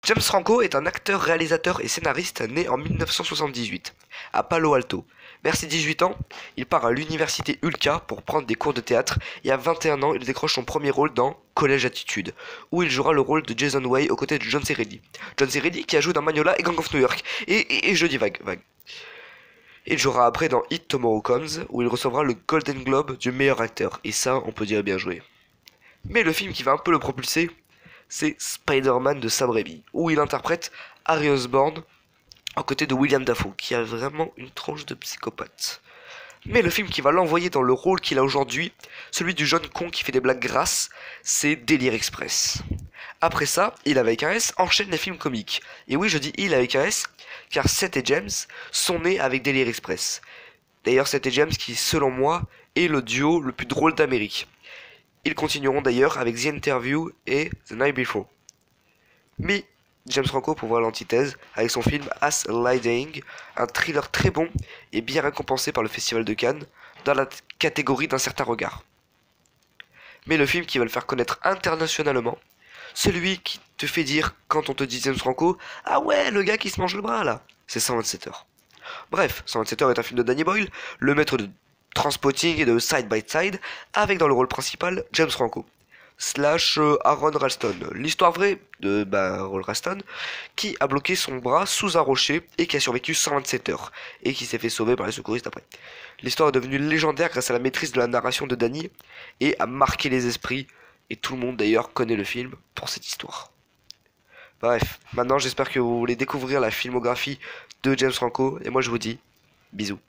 James Franco est un acteur, réalisateur et scénariste né en 1978 à Palo Alto. Vers ses 18 ans, il part à l'université Ulca pour prendre des cours de théâtre et à 21 ans, il décroche son premier rôle dans Collège Attitude, où il jouera le rôle de Jason Way aux côtés de John C. Reilly. John C. Reilly qui a joué dans Magnolia et Gang of New York. Et je dis vague. Il jouera après dans It Tomorrow Comes, où il recevra le Golden Globe du meilleur acteur. Et ça, on peut dire bien joué. Mais le film qui va un peu le propulser, c'est Spider-Man de Sam Raimi, où il interprète Harry Osborn à côté de William Dafoe, qui a vraiment une tronche de psychopathe. Mais le film qui va l'envoyer dans le rôle qu'il a aujourd'hui, celui du jeune con qui fait des blagues grasses, c'est Délire Express. Après ça, il avec un S enchaîne les films comiques. Et oui, je dis il avec un S, car Seth et James sont nés avec Délire Express. D'ailleurs, Seth et James qui, selon moi, est le duo le plus drôle d'Amérique. Ils continueront d'ailleurs avec The Interview et The Night Before. Mais James Franco pour voir l'antithèse avec son film As Lie Dying, un thriller très bon et bien récompensé par le Festival de Cannes dans la catégorie d'un certain regard. Mais le film qui va le faire connaître internationalement, celui qui te fait dire quand on te dit James Franco, ah ouais, le gars qui se mange le bras là, c'est 127 heures. Bref, 127 heures est un film de Danny Boyle, le maître de Transpotting et de Side by Side, avec dans le rôle principal James Franco slash Aaron Ralston. L'histoire vraie de Aaron Ralston qui a bloqué son bras sous un rocher et qui a survécu 127 heures et qui s'est fait sauver par les secouristes après. L'histoire est devenue légendaire grâce à la maîtrise de la narration de Danny et a marqué les esprits et tout le monde d'ailleurs connaît le film pour cette histoire. Bref, maintenant j'espère que vous voulez découvrir la filmographie de James Franco et moi je vous dis bisous.